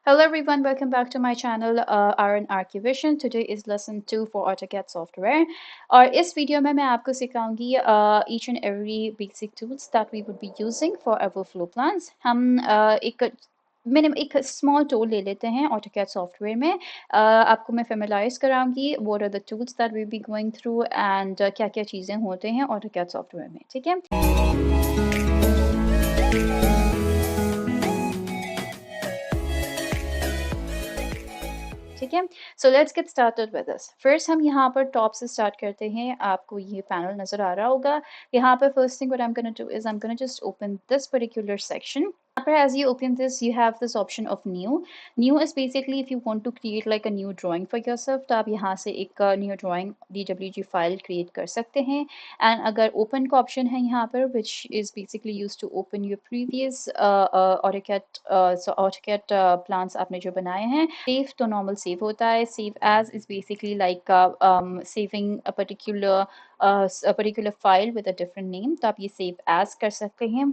Hello everyone, welcome back to my channel RN Archivision. Today is lesson 2 for AutoCAD software और इस video में मैं आपको सिखाऊंगी each and every basic tools that we would be using for our flow plans. हम एक small tool ले लेते हैं AutoCAD सॉफ्टवेयर में आपको मैं familiarise कराऊंगी what are the tools that we'll be going through and क्या क्या चीज़ें होते हैं AutoCAD सॉफ्टवेयर में, ठीक है। ठीक है, so let's get started with this. First हम यहाँ पर टॉप से स्टार्ट करते हैं। आपको ये पैनल नजर आ रहा होगा। यहाँ पर first thing what I am gonna do is I am gonna just open this particular section. As you open this, you have this option of new. New is basically if you want to create like a new drawing for yourself, तो आप यहाँ से एक new drawing DWG file create कर सकते हैं। And अगर open का option है यहाँ पर, which is basically used to open your previous AutoCAD plans आपने जो बनाए हैं। Save तो normal save होता है। Save as is basically like saving a particular file with a different name, तो आप ये save as कर सकते हैं।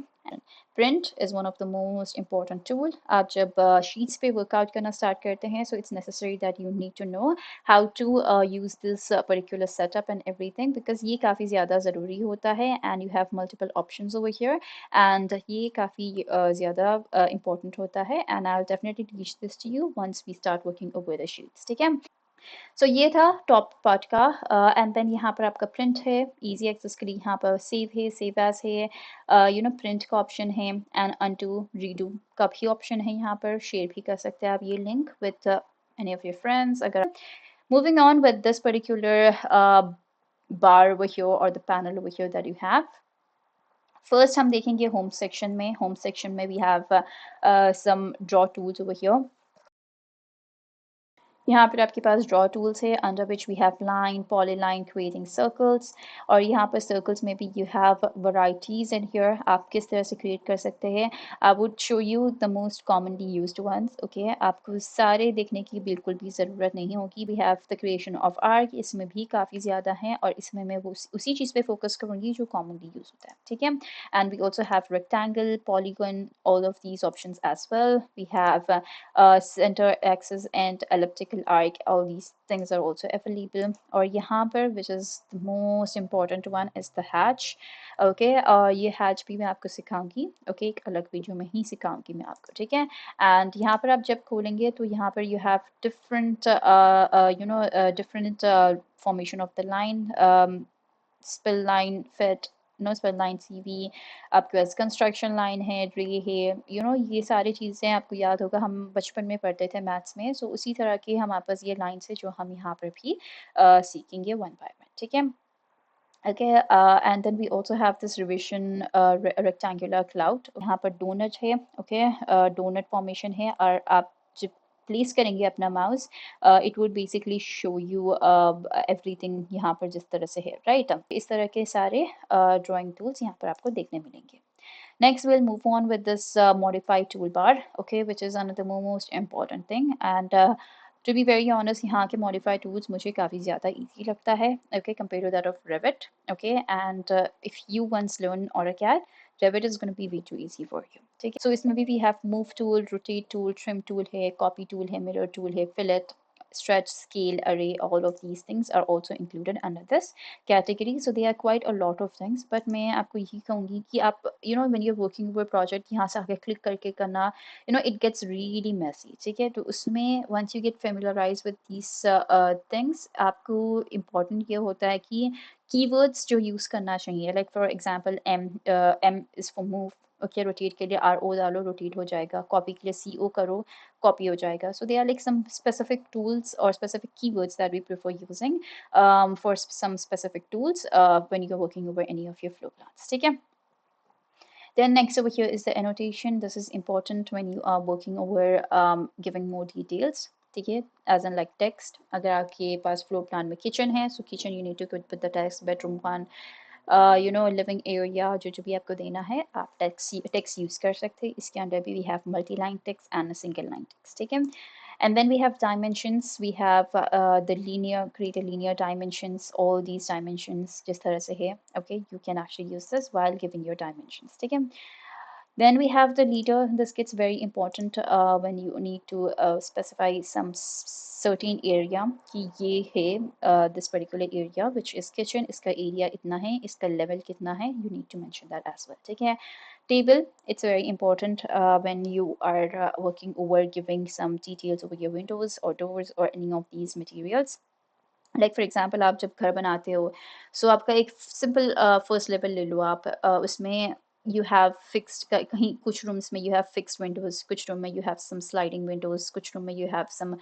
Print is one of the most important tool. आप जब sheets पे workout करना start करते हैं, so it's necessary that you need to know how to use this particular setup and everything, because ये काफ़ी ज़्यादा ज़रूरी होता है and you have multiple options over here and ये काफ़ी ज़्यादा important होता है and I'll definitely teach this to you once we start working over the sheets, ठीक है। सो ये था टॉप पार्ट का एंड देन यहाँ पर आपका प्रिंट है, इजी एक्सेस के लिए यहाँ पर सेव है, सेव एज है, प्रिंट का ऑप्शन है एंड अनटू रीडू का भी ऑप्शन है। यहाँ पर शेयर भी कर सकते हैं आप ये link with any of your friends. अगर moving on with this particular bar over here और the panel over here that you have, first हम देखेंगे होम सेक्शन में। होम सेक्शन में we have some draw tools over here. यहाँ पर आपके पास ड्रॉ टूल्स है under which we have line, polyline, creating circles और यहाँ पर सर्कल्स में भी you have varieties and here आप किस तरह से क्रिएट कर सकते हैं। I would show you the most commonly used ones. Okay, आपको सारे देखने की बिल्कुल भी ज़रूरत नहीं होगी। We have the creation of arc, इसमें भी काफ़ी ज़्यादा है और इसमें मैं वो उसी चीज़ पे फोकस करूँगी जो कॉमनली यूज होता है, ठीक है। And we also have rectangle, polygon, all of these options as well. We have center axis and elliptical arc, all these things are also available। और यहाँ पर which is the most important one is the hatch। Okay, और ये hatch भी मैं आपको सिखाऊंगी। Okay, एक अलग वीडियो में ही सिखाऊंगी मैं आपको, ठीक है। एंड यहाँ पर आप जब खोलेंगे तो यहाँ पर you have different different formation of the line, spill line, fit, spill line, CV, आपके पास कंस्ट्रक्शन लाइन है, रे है, ये सारी चीज़ें आपको याद होगा, हम बचपन में पढ़ते थे मैथ्स में। सो उसी तरह के हमारे पास ये लाइन्स है जो हम यहाँ पर भी सीखेंगे वन बाय वन, ठीक है। Okay, and then we also have this revision rectangular cloud। यहाँ पर donut है, okay, donut formation है और आप जब प्लेस करेंगे अपना mouse it would basically show you everything यहाँ पर जिस तरह से है, राइट। इस तरह के सारे ड्राइंग टूल्स यहाँ पर आपको देखने मिलेंगे। Next, we'll move on with this modify toolbar, okay, which is another most important thing and to be very honest, यहाँ के modify tools मुझे काफ़ी ज़्यादा easy लगता है, okay, compared to that of Revit, okay, and if you once learn AutoCAD, Revit is going to be way too easy for you, ठीक है। So इसमें भी we have move tool, rotate tool, trim tool है, copy tool है, mirror tool है, fillet, stretch, scale, array, all of these things are also included under this category। So there are quite a lot of things, but मैं आपको यही कहूँगी कि आप when you're working with project, यहाँ से आके click करके करना, it gets really messy, ठीक है। तो उसमें once you get familiarized with these things, आपको important ये होता है कि keywords जो use करना चाहिए, like for example M is for move, okay, rotate के लिए RO डालो, रोटेट हो जाएगा। कॉपी के लिए CO करो, कॉपी हो जाएगा। So they are like some specific tools और specific keywords that we prefer using for some specific tools when you are working over any of your flow plans, ठीक है। Then next over here is the annotation. This is important when you are working over giving more details, ठीक है, as in like text। अगर आपके पास flow plan में kitchen है, so kitchen you need to put the text, bedroom one, living area जो भी आपको देना है, आप टेक्स्ट यूज कर सकते हैं। इसके अंदर भी we have multi line text and single line text, ठीक है। And then we have dimensions, we have the linear, create a linear dimensions, all these dimensions जिस तरह से है, okay, you can actually use this while giving your dimensions, ठीक है। Then we have the leader. This gets very important when you need to specify some certain area कि ये है this particular area which is kitchen, इसका area इतना है, इसका level कितना है, you need to mention that as well. ठीक है. Table, it's very important when you are working over giving some details over your windows or doors or any of these materials. Like for example आप जब घर बनाते हो सो आपका एक simple first level ले लो आप उसमें यू हैव फिक्स्ड कहीं कुछ रूम्स में यू हैव फिक्स्ड विंडोज, कुछ रूम में you have some sliding windows, कुछ रूम में you have some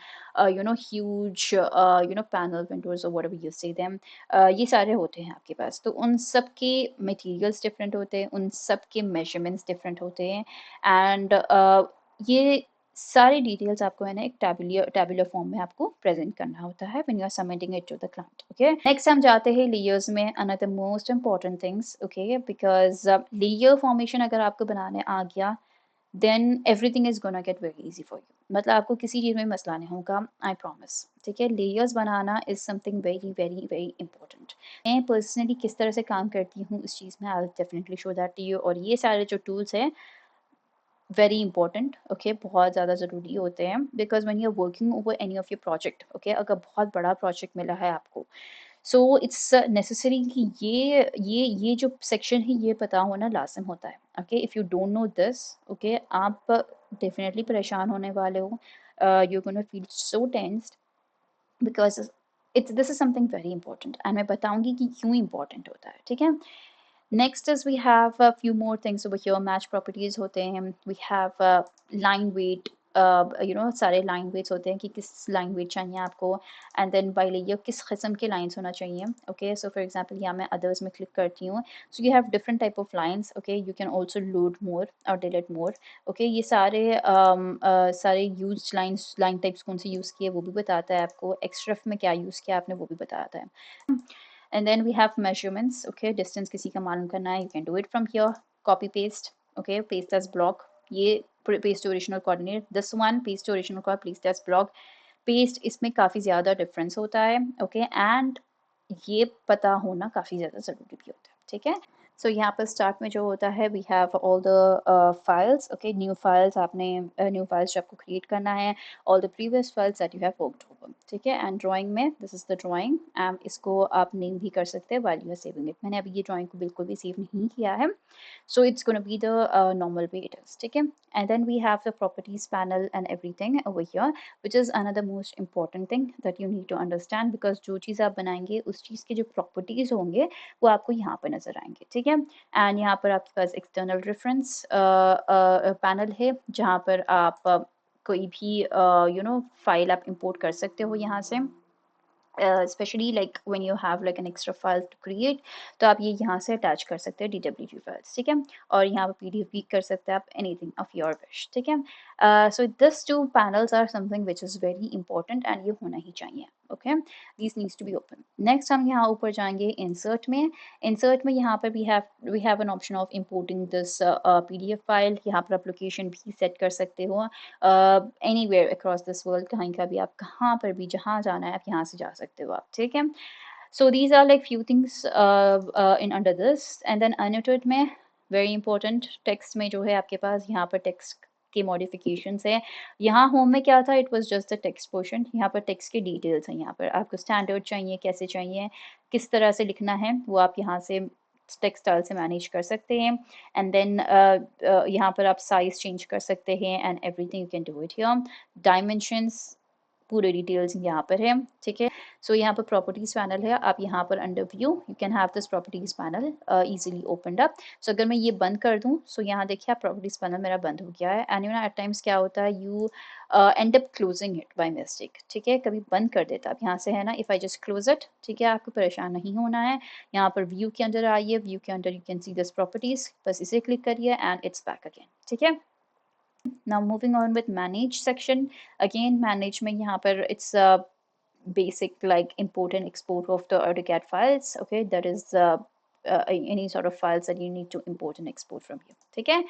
you know huge you know panel windows और व्हाटएवर यू से देम, ये सारे होते हैं आपके पास. तो उन सब के मटेरियल्स डिफरेंट होते हैं, उन सब के मेजरमेंट्स डिफरेंट होते हैं एंड ये सारी डिटेल्स आपको है ना एक टैबुलर फॉर्म में आपको प्रेजेंट करना होता है when you are submitting it to the client. Okay, next हम जाते हैं लेयर्स में. Another most important things, okay, because layer formation अगर आपको बनाने आ गया then everything is gonna get very easy for you. मतलब आपको किसी चीज़ में मसला नहीं होगा, आई प्रॉमिस. ठीक है, लेयर्स बनाना is something very very very important. मैं पर्सनली किस तरह से काम करती हूँ इस चीज़ में I will definitely show that to you. और ये सारे जो टूल्स हैं वेरी इंपॉर्टेंट, ओके, बहुत ज़्यादा ज़रूरी होते हैं because when you are working over any of your project, okay, अगर बहुत बड़ा प्रोजेक्ट मिला है आपको सो इट्स नेसेसरी कि ये जो सेक्शन है ये पता होना लाजिम होता है. Okay, if you don't know this, okay, आप डेफिनेटली परेशान होने वाले हो. You gonna feel so tensed because it's this is something very important and मैं बताऊंगी कि क्यों इंपॉर्टेंट होता है. ठीक है. Next is we have a few more things over here. Match properties होते हैं. We have line weight. You know सारे line weights होते हैं कि किस line weight चाहिए आपको and then by layer किस किस्म के lines होना चाहिए. Okay, so for example यहाँ मैं others में click करती हूँ. So you have different type of lines. Okay, you can also load more or delete more. Okay, ये सारे used line types कौन से use किए वो भी बताता है आपको. xref में क्या use किया आपने वो भी बताता है. And then we have measurements. Okay, distance किसी का मालूम करना है, you can do it from here. Copy paste. Okay, paste as block. ये paste to original coordinate. This one paste to original coordinate, paste as block. Paste इसमें काफ़ी ज़्यादा difference होता है. Okay, and ये पता होना काफ़ी ज़्यादा ज़रूरी भी होता है. ठीक है. सो यहाँ पर स्टार्ट में जो होता है we have all the files. Okay, new files आपने न्यू फाइल्स आपको क्रिएट करना है, all the previous files that you have worked over. ठीक है. एंड ड्राइंग में this is the drawing and इसको आप नेम भी कर सकते हैं while you are saving it. मैंने अभी ये ड्राइंग को बिल्कुल भी सेव नहीं किया है so it's going to be the normal way it is. ठीक है. And then we have the properties panel and everything over here which is another most important thing that you need to understand because जो चीज़ आप बनाएंगे उस चीज़ के जो properties होंगे वो आपको यहाँ पर नजर आएंगे. ठीक है. एंड यहाँ पर आपके पास एक्सटर्नल रेफरेंस पैनल है जहाँ पर आप कोई भी यू नो फाइल आप इंपोर्ट कर सकते हो यहाँ से. Specially like when you have like an extra file to create तो आप ये यहाँ से अटैच कर सकते हैं DWG फाइल्स. ठीक है. और यहाँ पर PDF भी कर सकते हैं आप, एनीथिंग ऑफ योर विश. ठीक है. So this two panels are something which is very important and ये होना ही चाहिए. Okay, this needs to be open. Next हम यहाँ ऊपर जाएंगे इंसर्ट में. इंसर्ट में यहाँ पर we have an option of importing this PDF file. यहाँ पर आप लोकेशन भी सेट कर सकते हो एनीवेयर अक्रॉस दिस वर्ल्ड. कहीं का भी आप कहाँ पर भी जहाँ जाना है आप यहाँ से जा सकते हो आप. ठीक है. So these are like few things in under this and then annotate में very important text में जो है आपके पास यहाँ पर text के modifications है. यहाँ होम में क्या था, it was just the text portion. यहाँ पर text के details हैं. यहाँ पर आपको standard चाहिए, कैसे चाहिए, किस तरह से लिखना है वो आप यहाँ से टेक्स्ट स्टाइल से मैनेज कर सकते हैं. एंड देन यहाँ पर आप साइज चेंज कर सकते हैं and everything you can do it here. Dimensions पूरे डिटेल्स यहाँ पर है. ठीक है. सो यहाँ पर प्रॉपर्टीज पैनल है. आप यहाँ पर under view you can have this properties panel easily opened up. So अगर मैं ये बंद कर दूँ सो यहाँ देखिए आप प्रॉपर्टीज पैनल मेरा बंद हो गया है. And you know at times क्या होता है you end up closing it by mistake. ठीक है, कभी बंद कर देता आप यहाँ से है ना. If I just close it, ठीक है, आपको परेशान नहीं होना है. यहाँ पर व्यू के अंदर आइए, व्यू के अंदर you can see this properties, बस इसे क्लिक करिए एंड इट्स बैक अगेन. ठीक है. Now moving on with manage section. Again manage में यहाँ पर it's basic like import and export of the AutoCAD files. Okay, that is any sort of files that you need to import and export from here. ठीक है.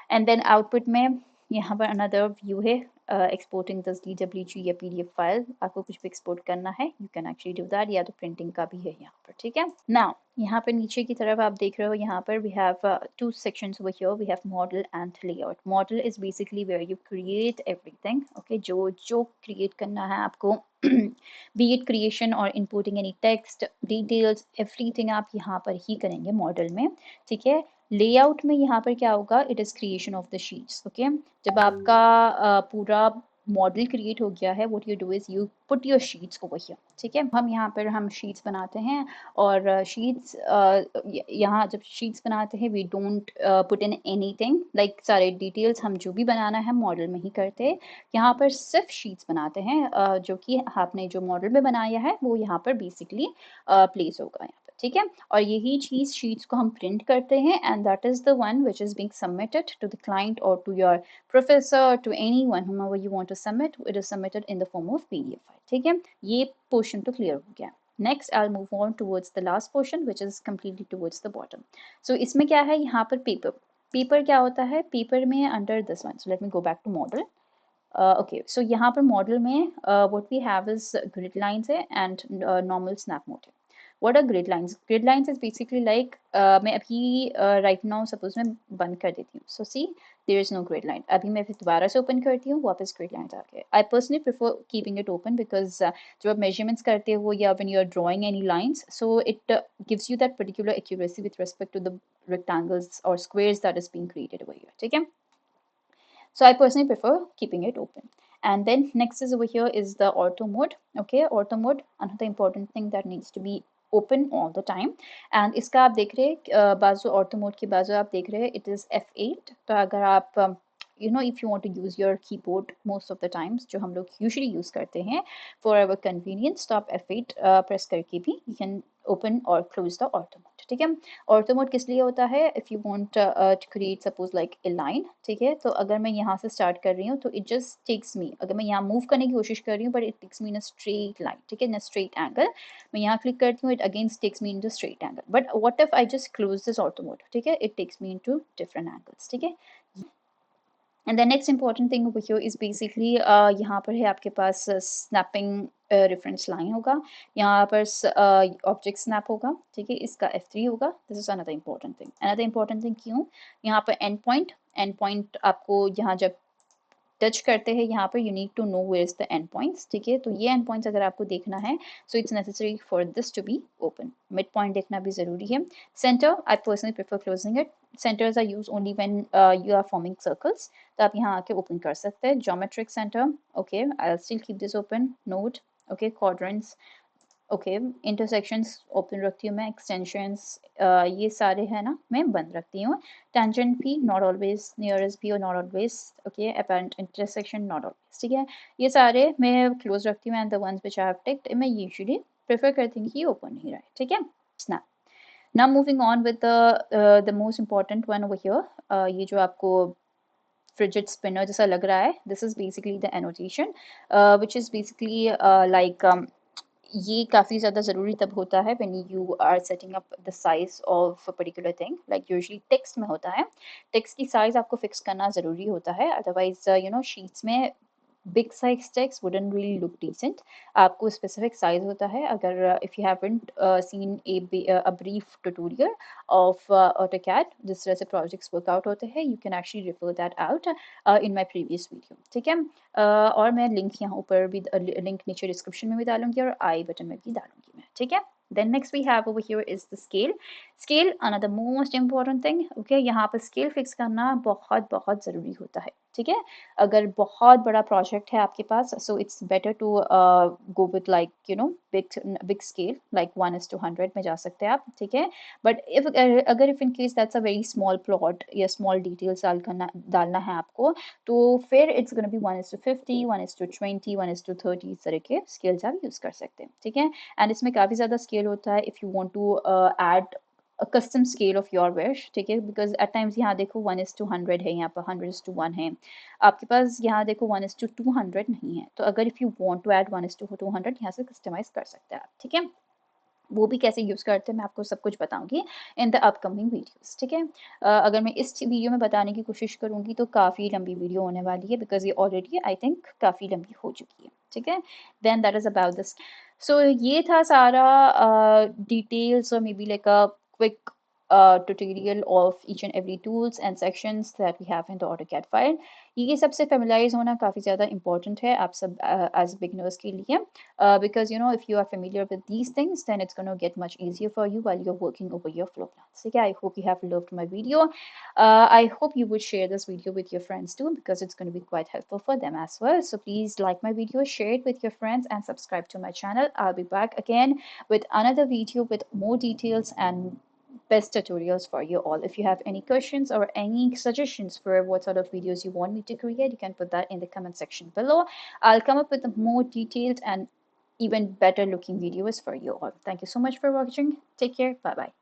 And then output में यहाँ पर another view है exporting this DWG या PDF file, आपको कुछ भी एक्सपोर्ट करना है, you can actually do that, या तो प्रिंटिंग का भी है यहाँ पर, ठीक है। नाउ यहाँ पर नीचे की तरफ आप देख रहे हो, यहाँ पर we have two sections over here, we have model and layout. Model is basically where you create everything, okay, जो क्रिएट करना है आपको, बी इट क्रिएशन और inputting any text details, everything आप यहाँ पर ही करेंगे मॉडल में, ठीक है। लेआउट में यहाँ पर क्या होगा, it is creation of the sheets, okay. जब आपका पूरा मॉडल क्रिएट हो गया है, what you do is you put your sheets over here, ठीक है। हम यहाँ पर हम शीट्स बनाते हैं, और शीट्स यहाँ जब शीट्स बनाते हैं, we don't put in anything, like सारे डिटेल्स हम जो भी बनाना है मॉडल में ही करते हैं। यहाँ पर सिर्फ शीट्स बनाते हैं, जो कि आपने जो मॉडल में बनाया है वो यहाँ पर बेसिकली प्लेस होगा यहाँ पर, ठीक है। और यही चीज़ शीट्स को हम प्रिंट करते हैं, and that is the one which is being submitted to the client और to your professor, to anyone whomever you want to submit, it is submitted in the form of PDF file, ठीक है। ये portion तो clear हो गया। Next, I'll move on towards the last portion, which is completely towards the bottom. So इसमें क्या है, यहाँ पर पेपर, पेपर क्या होता है, पेपर में under this one, so let me go back to model. Okay, so यहाँ पर मॉडल में what we have is grid lines है and normal snap mode है। What are grid lines? Grid lines is basically like मैं अभी right now suppose मैं बंद कर देती हूँ, so see there is no grid line। अभी मैं फिर दोबारा से open करती हूँ, वापस grid lines आ गए। I personally prefer keeping it open because जब आप measurements करते हो या when you are drawing any lines, so it gives you that particular accuracy with respect to the rectangles or squares that is being created over here, ठीक है। So I personally prefer keeping it open. And then next is over here is the ortho mode. Okay, ortho mode, another important thing that needs to be open all the time. And इसका आप देख रहे हैं बाजू ortho mode के बाजू आप देख रहे हैं it is F8। तो अगर आप you know if you want to use your keyboard most of the times जो हम लोग usually use करते हैं for our convenience, तो आप F8 press करके भी you can open or close the ortho mode, ठीक है। ऑर्थो मोड किस लिए होता है, if you want to create suppose like a line, ठीक है। तो अगर मैं यहाँ से स्टार्ट कर रही हूँ तो इट जस्ट टेक्स मी, अगर मैं यहाँ मूव करने की कोशिश कर रही हूँ but it takes me in a straight line, ठीक है, इन अ स्ट्रेट एंगल। मैं यहाँ क्लिक करती हूँ, it again takes me in two straight angle, but what if I just close this ortho mode, ठीक है, it takes me in two different angles, ठीक है। And the next important thing over here is basically यहाँ पर है आपके पास snapping reference line होगा, यहाँ पर ऑब्जेक्ट स्नैप होगा, ठीक है, इसका F3 होगा। This is another important thing. Another important thing क्यों, यहाँ पर एंड पॉइंट आपको यहाँ जब टच करते हैं यहाँ पर you need to know where is the end points, ठीक है। तो ये एंड पॉइंट्स अगर आपको देखना है so it's necessary for this to be open. Mid point देखना भी जरूरी है। Center I personally prefer closing it. Centers are use only when you are forming circles, तो आप यहाँ आके ओपन कर सकते हैं। Geometric center, okay, I will still keep this open. Node, okay, quadrants, okay, intersections open रखती हूँ मैं। एक्सटेंशंस ये सारे है ना मैं बंद रखती हूँ। टेंजेंट भी नॉट ऑलवेज, नियरेस्ट भी और not always, okay, apparent intersection not always, ठीक है, ये सारे मैं क्लोज रखती हूँ। And the ones which I have ticked मैं यूजुअली प्रेफर करती हूँ कि ओपन ही रहे, ठीक है। Snap. Now moving on with the most important one over here, ये जो आपको फ्रिजिड स्पिनर जैसा लग रहा है, this is basically the annotation which is basically like ये काफ़ी ज़्यादा ज़रूरी तब होता है when you are setting up the size of a particular thing, like usually text में होता है। टेक्स्ट की साइज आपको फिक्स करना ज़रूरी होता है, अदरवाइज यू नो शीट्स में big size text wouldn't really look decent। आपको specific size होता है। अगर if you haven't seen a brief tutorial of AutoCAD जिस तरह से projects work out होते हैं, you can actually refer that out in my previous video, ठीक है। और मैं लिंक यहाँ ऊपर भी लिंक नीचे डिस्क्रिप्शन में भी डालूंगी और आई बटन में भी डालूंगी मैं, ठीक है। Then next we have over here is the scale. Scale another most important thing, okay, यहाँ पर scale fix करना बहुत बहुत ज़रूरी होता है, ठीक है। अगर बहुत बड़ा प्रोजेक्ट है आपके पास, so it's better to go with like you know big scale, like 1:100 में जा सकते हैं आप, ठीक है। बट इफ अगर if in case that's a very small plot या स्मॉल डिटेल्स डालना है आपको, तो फिर इट्स गोना बी 1:50, 1:20, 1:30 इस तरह के स्केल्स आप यूज़ कर सकते हैं, ठीक है। एंड इसमें काफ़ी ज़्यादा स्केल होता है if you want to add custom scale of your wish, ठीक है, बिकॉज एट टाइम्स यहाँ देखो 1:100 है, यहाँ पर 100:1 है, आपके पास यहाँ देखो 1:200 नहीं है। तो अगर if you want to add 1:200 यहाँ से कस्टमाइज कर सकते हैं आप, ठीक है। वो भी कैसे यूज़ करते हैं मैं आपको सब कुछ बताऊँगी इन द अपकमिंग वीडियोज़, ठीक है? अगर मैं इस वीडियो में बताने की कोशिश करूँगी तो काफ़ी लंबी वीडियो होने वाली है बिकॉज़ ये ऑलरेडी आई थिंक काफ़ी लंबी हो चुकी है, ठीक है? Then that is about this. So ये था सारा डिटेल्स और maybe like a quick tutorial of each and every tools and sections that we have in the AutoCAD file. ये सबसे familiarize होना काफ़ी ज़्यादा important है आप सब as beginners के लिए because you know if you are familiar with these things then it's going to get much easier for you while you're working over your floor plans. Okay, I hope you have loved my video. I hope you would share this video with your friends too because it's going to be quite helpful for them as well. So please like my video, share it with your friends and subscribe to my channel. I'll be back again with another video with more details and best tutorials for you all. If you have any questions or any suggestions for what sort of videos you want me to create, you can put that in the comment section below. I'll come up with a more detailed and even better looking videos for you all. Thank you so much for watching. Take care. Bye bye.